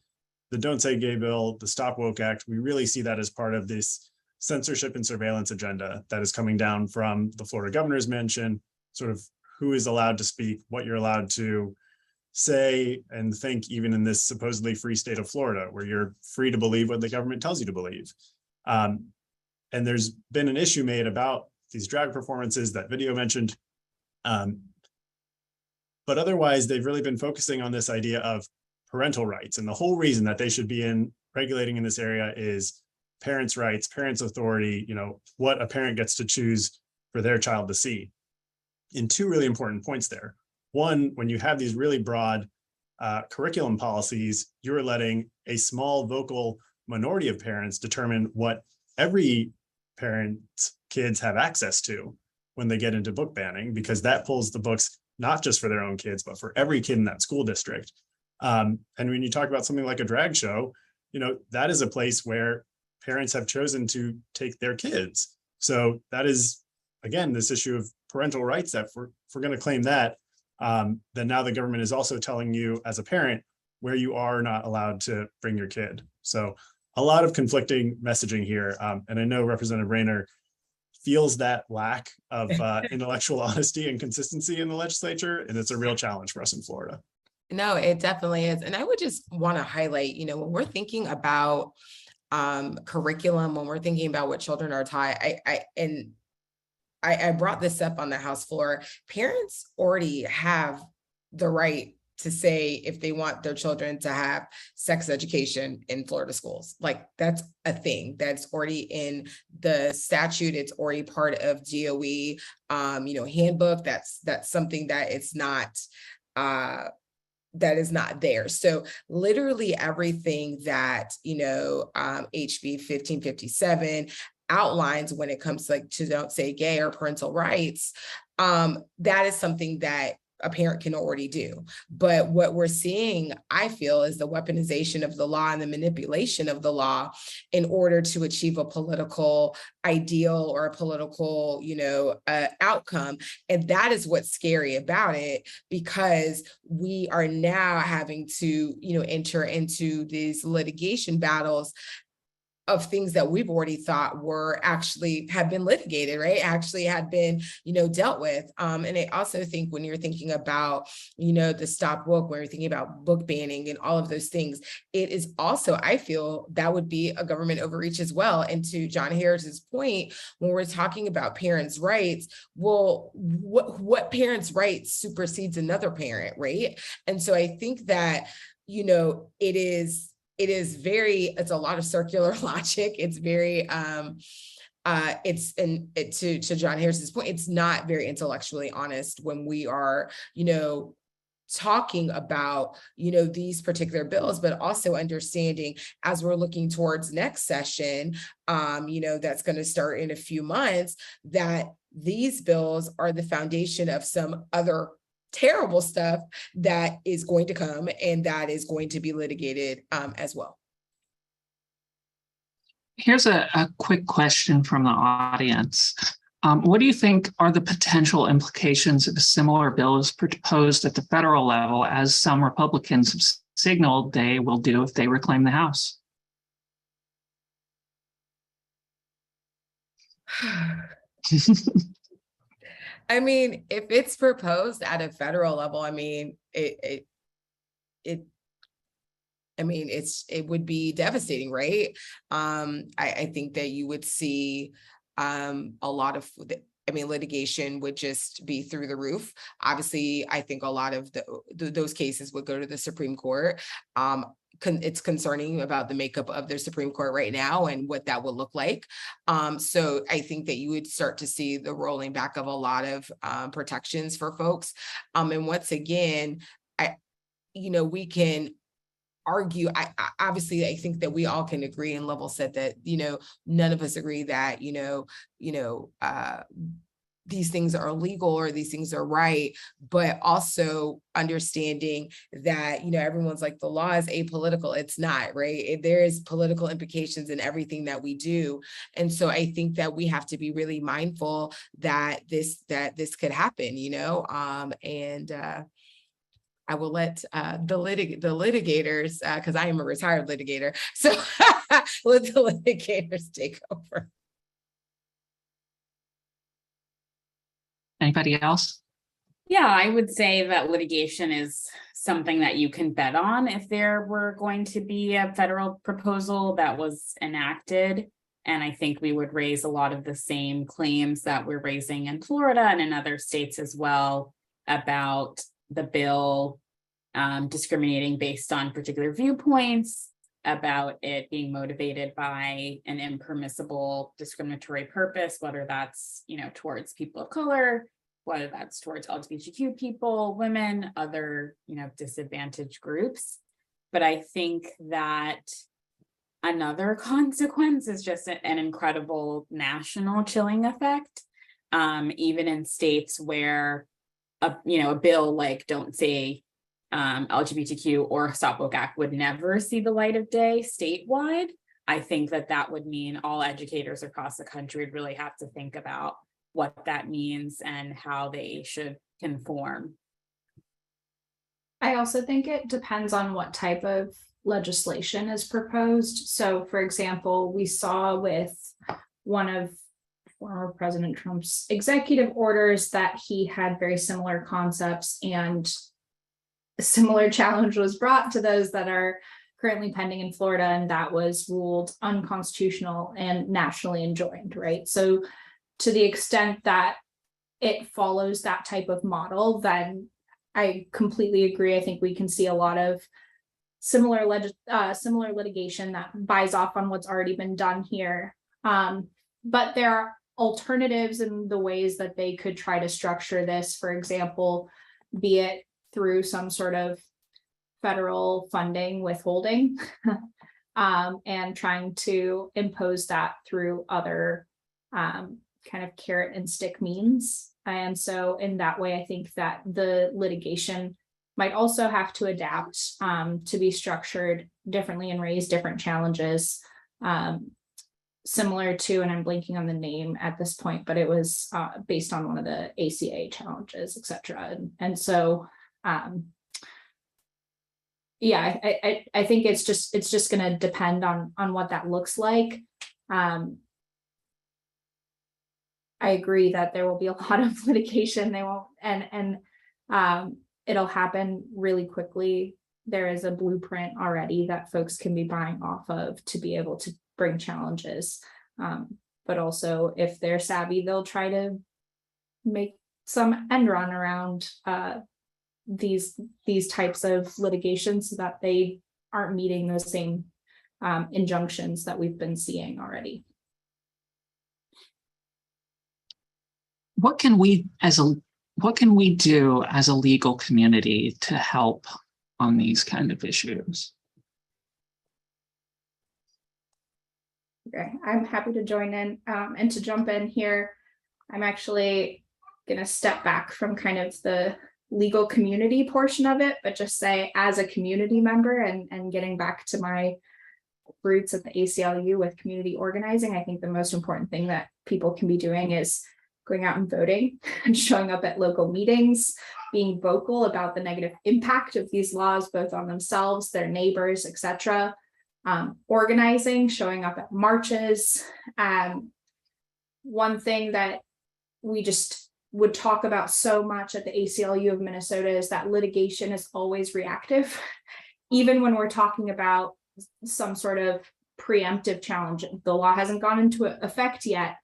the Don't Say Gay bill, the Stop Woke Act, we really see that as part of this censorship and surveillance agenda that is coming down from the Florida governor's mansion, sort of who is allowed to speak, what you're allowed to say and think, even in this supposedly free state of Florida, where you're free to believe what the government tells you to believe. And there's been an issue made about these drag performances that video mentioned. But otherwise, they've really been focusing on this idea of parental rights. And the whole reason that they should be regulating in this area is parents' rights, parents' authority, what a parent gets to choose for their child to see. In two really important points there. One, when you have these really broad curriculum policies, you're letting a small vocal minority of parents determine what every parent's kids have access to when they get into book banning, because that pulls the books not just for their own kids, but for every kid in that school district. And when you talk about something like a drag show, that is a place where parents have chosen to take their kids. So that is, again, this issue of parental rights, that if we're going to claim that, then now the government is also telling you as a parent where you are not allowed to bring your kid. So a lot of conflicting messaging here. And I know Representative Rayner feels that lack of intellectual honesty and consistency in the legislature, and it's a real challenge for us in Florida. No, it definitely is. And I would just want to highlight, when we're thinking about curriculum, when we're thinking about what children are taught, I brought this up on the House floor. Parents already have the right to say if they want their children to have sex education in Florida schools. Like, that's a thing that's already in the statute. It's already part of DOE, handbook. That's something that it's not, that is not there. So literally everything that, HB 1557 outlines when it comes to Don't Say Gay or parental rights, that is something that a parent can already do. But what we're seeing, I feel, is the weaponization of the law and the manipulation of the law in order to achieve a political ideal or a political, outcome. And that is what's scary about it, because we are now having to, enter into these litigation battles of things that we've already thought were actually have been litigated, right? Actually had been, dealt with. And I also think when you're thinking about, the Stop Woke, when you're thinking about book banning and all of those things, it is also, I feel, that would be a government overreach as well. And to John Harris's point, when we're talking about parents' rights, well, what parents' rights supersedes another parent, right? And so I think that, it's a lot of circular logic. It's very, to John Harris's point, it's not very intellectually honest when we are, talking about, these particular bills, but also understanding as we're looking towards next session, that's going to start in a few months, that these bills are the foundation of some other terrible stuff that is going to come and that is going to be litigated as well. Here's a quick question from the audience. What do you think are the potential implications of a similar bill as proposed at the federal level, as some Republicans have signaled they will do if they reclaim the House? I mean, if it's proposed at a federal level, it would be devastating, right? I think that you would see a lot of, litigation would just be through the roof. Obviously, I think a lot of those cases would go to the Supreme Court. It's concerning about the makeup of their Supreme Court right now and what that will look like. So I think that you would start to see the rolling back of a lot of protections for folks. And once again, we can argue. Obviously, I think that we all can agree and level set that, none of us agree that, these things are illegal or these things are right, but also understanding that, everyone's like, the law is apolitical. It's not, right? There is political implications in everything that we do. And so I think that we have to be really mindful that this could happen, and I will let the litigators, because I am a retired litigator, so let the litigators take over. Anybody else? Yeah, I would say that litigation is something that you can bet on if there were going to be a federal proposal that was enacted. And I think we would raise a lot of the same claims that we're raising in Florida and in other states as well about the bill discriminating based on particular viewpoints, about it being motivated by an impermissible discriminatory purpose, whether that's, towards people of color, whether that's towards LGBTQ people, women, other, disadvantaged groups. But I think that another consequence is just an incredible national chilling effect, even in states where a bill like Don't Say LGBTQ or Stop Woke.E would never see the light of day statewide. I think that would mean all educators across the country would really have to think about what that means and how they should conform. I also think it depends on what type of legislation is proposed. So, for example, we saw with one of former President Trump's executive orders that he had very similar concepts, and a similar challenge was brought to those that are currently pending in Florida, and that was ruled unconstitutional and nationally enjoined, right? So to the extent that it follows that type of model, then I completely agree. I think we can see a lot of similar litigation that buys off on what's already been done here. But there are alternatives in the ways that they could try to structure this, for example, be it through some sort of federal funding withholding and trying to impose that through other kind of carrot and stick means. And so in that way, I think that the litigation might also have to adapt to be structured differently and raise different challenges, similar to, and I'm blanking on the name at this point, but it was based on one of the ACA challenges, et cetera. And so, yeah, I think it's just going to depend on what that looks like. I agree that there will be a lot of litigation. They won't, and it'll happen really quickly. There is a blueprint already that folks can be buying off of to be able to bring challenges. But also, if they're savvy, they'll try to make some end run around these types of litigation so that they aren't meeting those same injunctions that we've been seeing already. What can we do as a legal community to help on these kind of issues? Okay, I'm happy to join in and to jump in here. I'm actually going to step back from kind of the legal community portion of it, but just say as a community member and getting back to my roots at the ACLU with community organizing, I think the most important thing that people can be doing is going out and voting and showing up at local meetings, being vocal about the negative impact of these laws, both on themselves, their neighbors, etc. Organizing, showing up at marches. One thing that we just would talk about so much at the ACLU of Minnesota is that litigation is always reactive. Even when we're talking about some sort of preemptive challenge, the law hasn't gone into effect yet.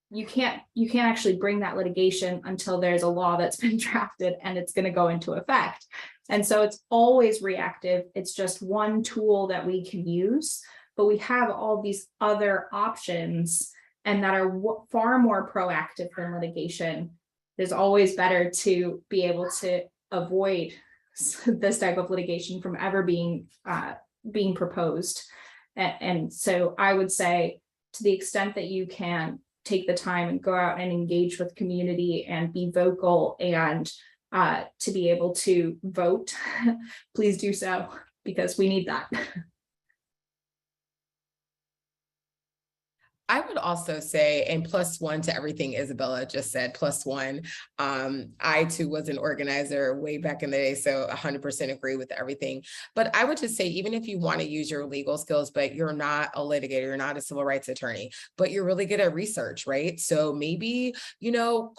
You can't actually bring that litigation until there's a law that's been drafted and it's going to go into effect. And so it's always reactive. It's just one tool that we can use, but we have all these other options and that are far more proactive than litigation. It's always better to be able to avoid this type of litigation from ever being proposed. And so I would say, to the extent that you can take the time and go out and engage with community and be vocal and to be able to vote, please do so, because we need that. I would also say, and +1 to everything Isabella just said, +1. I too was an organizer way back in the day, so 100% agree with everything. But I would just say, even if you want to use your legal skills, but you're not a litigator, you're not a civil rights attorney, but you're really good at research, right? So maybe,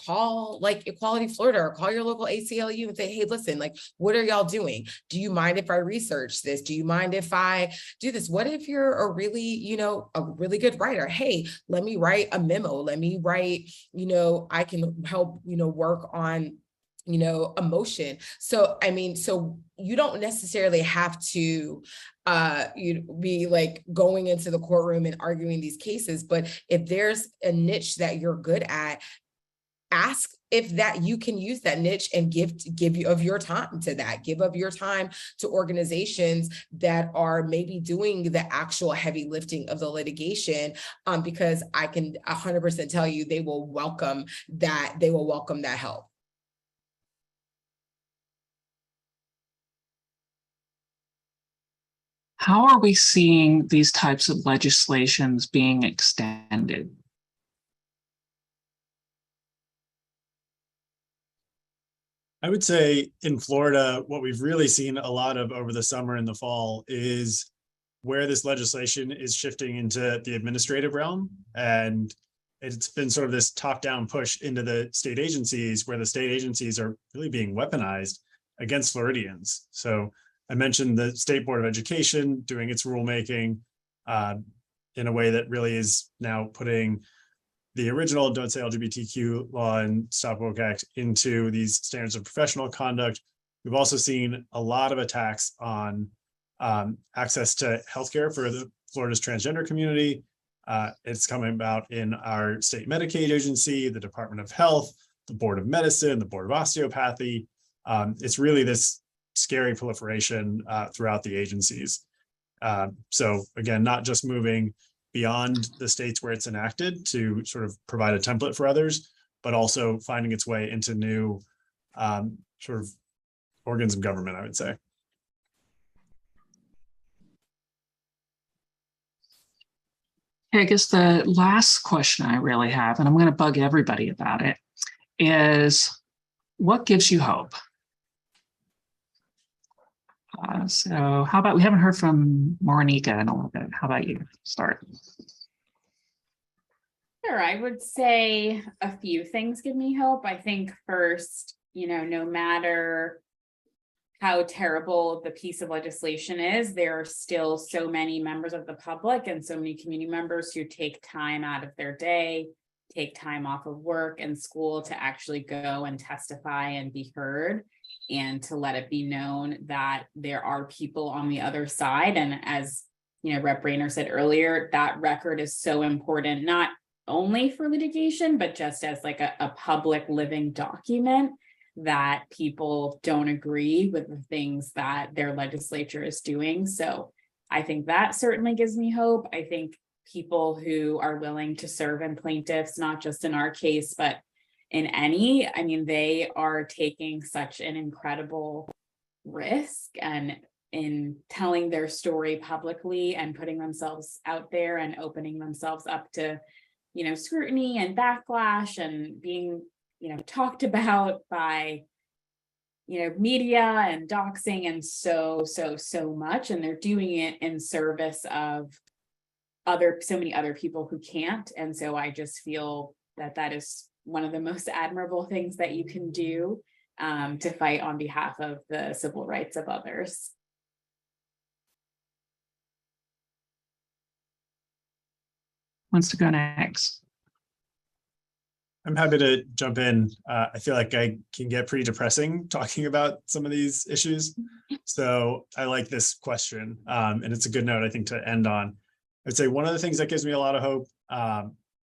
call like Equality Florida or call your local ACLU and say, hey, listen, like, what are y'all doing? Do you mind if I research this? Do you mind if I do this? What if you're a really good writer? Hey, let me write a memo. Let me write, I can help, work on, emotion. So, so you don't necessarily have to be like going into the courtroom and arguing these cases, but if there's a niche that you're good at, ask if that you can use that niche and give you of your time to that, give of your time to organizations that are maybe doing the actual heavy lifting of the litigation, because I can 100% tell you they will welcome that help. How are we seeing these types of legislations being extended? I would say in Florida, what we've really seen a lot of over the summer and the fall is where this legislation is shifting into the administrative realm. And it's been sort of this top-down push into the state agencies, where the state agencies are really being weaponized against Floridians. So I mentioned the State Board of Education doing its rulemaking in a way that really is now putting the original Don't Say LGBTQ law and Stop Woke Act into these standards of professional conduct. We've also seen a lot of attacks on access to healthcare for Florida's transgender community. It's coming about in our state Medicaid agency, the Department of Health, the Board of Medicine, the Board of Osteopathy. It's really this scary proliferation throughout the agencies. So again, not just moving beyond the states where it's enacted to sort of provide a template for others, but also finding its way into new sort of organs of government, I would say. I guess the last question I really have, and I'm going to bug everybody about it, is what gives you hope? So how about, we haven't heard from Morenike in a little bit. How about you start? Sure, I would say a few things give me hope. I think first, no matter how terrible the piece of legislation is, there are still so many members of the public and so many community members who take time out of their day, take time off of work and school to actually go and testify and be heard, and to let it be known that there are people on the other side. And as Rep. Rayner said earlier, that record is so important, not only for litigation, but just as like a public living document, that people don't agree with the things that their legislature is doing. So I think that certainly gives me hope. I think people who are willing to serve in plaintiffs, not just in our case, but in any, they are taking such an incredible risk and in telling their story publicly and putting themselves out there and opening themselves up to, scrutiny and backlash and being, talked about by, media and doxing and so much. And they're doing it in service of so many other people who can't. And so I just feel that is one of the most admirable things that you can do to fight on behalf of the civil rights of others. Wants to go next? I'm happy to jump in. I feel like I can get pretty depressing talking about some of these issues. So I like this question, and it's a good note, I think, to end on. I'd say one of the things that gives me a lot of hope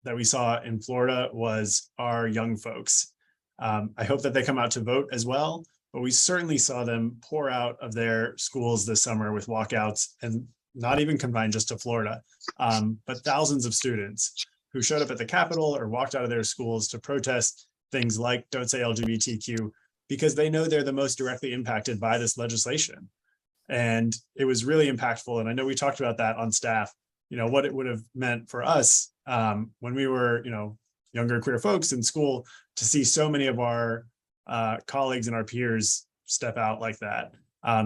that we saw in Florida was our young folks. I hope that they come out to vote as well, but we certainly saw them pour out of their schools this summer with walkouts, and not even confined just to Florida, but thousands of students who showed up at the Capitol or walked out of their schools to protest things like Don't Say LGBTQ, because they know they're the most directly impacted by this legislation. And it was really impactful. And I know we talked about that on staff, what it would have meant for us when we were, younger queer folks in school, to see so many of our colleagues and our peers step out like that.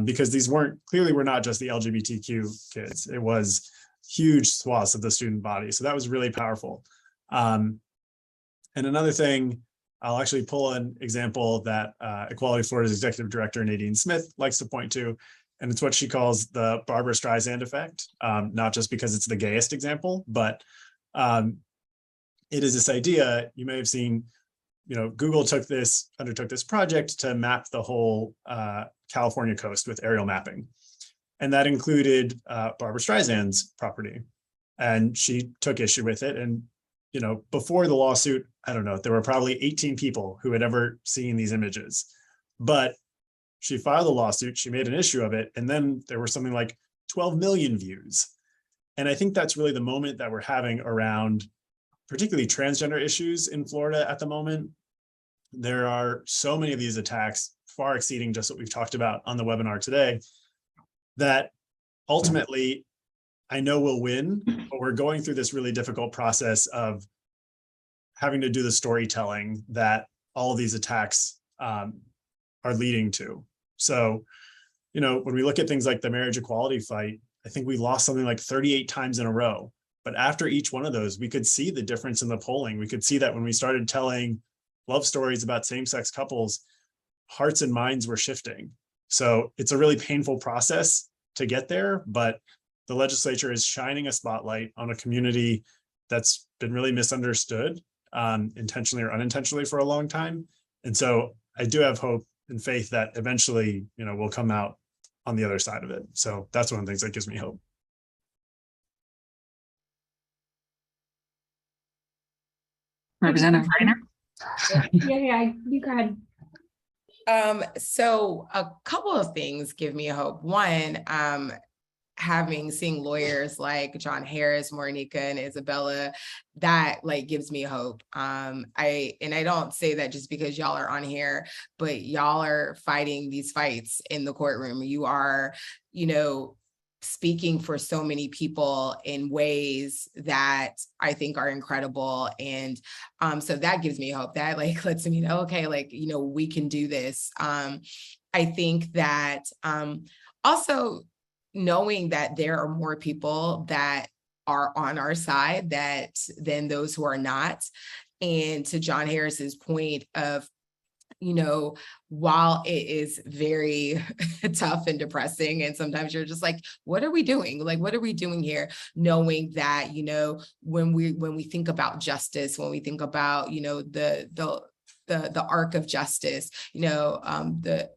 Because these were not just the LGBTQ kids. It was huge swaths of the student body. So that was really powerful. And another thing, I'll actually pull an example that Equality Florida's executive director, Nadine Smith, likes to point to. And it's what she calls the Barbara Streisand effect, not just because it's the gayest example, but it is this idea, you may have seen, Google undertook this project to map the whole California coast with aerial mapping. And that included Barbara Streisand's property. And she took issue with it. And, before the lawsuit, I don't know, there were probably 18 people who had ever seen these images. But she filed a lawsuit, she made an issue of it, and then there were something like 12 million views. And I think that's really the moment that we're having around particularly transgender issues in Florida at the moment. There are so many of these attacks, far exceeding just what we've talked about on the webinar today, that ultimately I know we'll win, but we're going through this really difficult process of having to do the storytelling that all of these attacks are leading to. So, when we look at things like the marriage equality fight, I think we lost something like 38 times in a row. But after each one of those, we could see the difference in the polling. We could see that when we started telling love stories about same-sex couples, hearts and minds were shifting. So it's a really painful process to get there, but the legislature is shining a spotlight on a community that's been really misunderstood, intentionally or unintentionally, for a long time. And so I do have hope and faith that eventually, we'll come out on the other side of it. So that's one of the things that gives me hope. Representative Rayner? Yeah, you go ahead. So a couple of things give me hope. One, seeing lawyers like John Harris, Morenike, and Isabella, that like gives me hope. I don't say that just because y'all are on here, but y'all are fighting these fights in the courtroom. You are, speaking for so many people in ways that I think are incredible. And so that gives me hope. That like lets me know, okay, like, we can do this. I think that also knowing that there are more people that are on our side than those who are not. And to John Harris's point of, while it is very tough and depressing, and sometimes you're just like, what are we doing? Like, what are we doing here? Knowing that, when we think about justice, when we think about, the arc of justice, the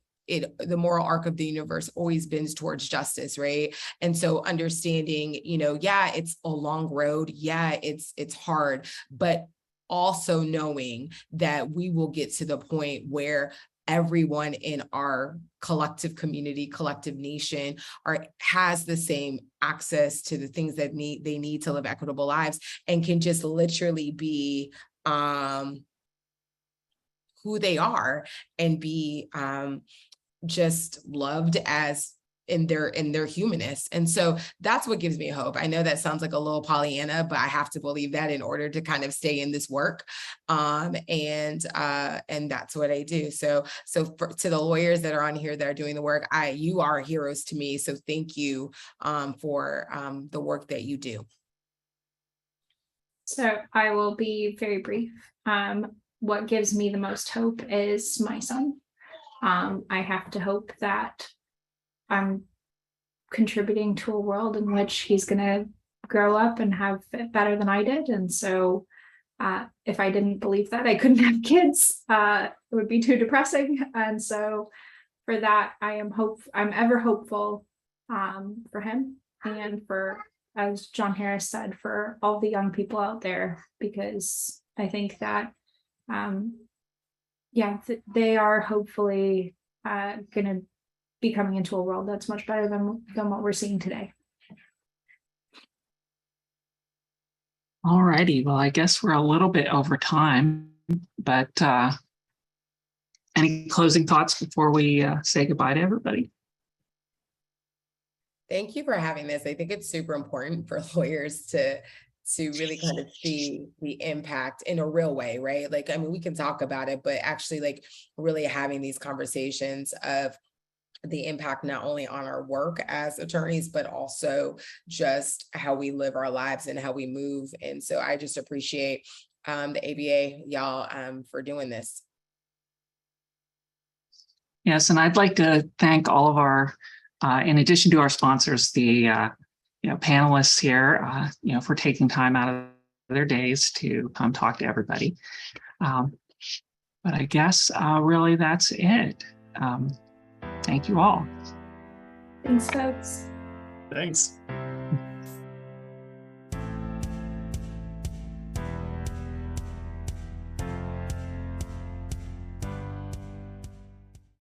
moral arc of the universe always bends towards justice, right? And so understanding, yeah, it's a long road. Yeah, it's hard, but also knowing that we will get to the point where everyone in our collective community, collective nation has the same access to the things that they need to live equitable lives, and can just literally be who they are and be just loved as in their humanness. And so that's what gives me hope. I know that sounds like a little Pollyanna, but I have to believe that in order to kind of stay in this work. And that's what I do. So to the lawyers that are on here that are doing the work, you are heroes to me. So thank you for the work that you do. So I will be very brief. What gives me the most hope is my son. I have to hope that I'm contributing to a world in which he's going to grow up and have it better than I did. And so if I didn't believe that I couldn't have kids, it would be too depressing. And so for that, I'm ever hopeful for him, and for, as John Harris said, for all the young people out there, because I think that they are hopefully going to be coming into a world that's much better than what we're seeing today. All righty. Well, I guess we're a little bit over time, but any closing thoughts before we say goodbye to everybody? Thank you for having this. I think it's super important for lawyers to really kind of see the impact in a real way, right? Like, I mean, we can talk about it, but actually like really having these conversations of the impact not only on our work as attorneys, but also just how we live our lives and how we move. And so I just appreciate the ABA, y'all, for doing this. Yes, and I'd like to thank all of our, in addition to our sponsors, the panelists here, for taking time out of their days to come talk to everybody. But I guess really that's it. Thank you all. Thanks, folks. Thanks.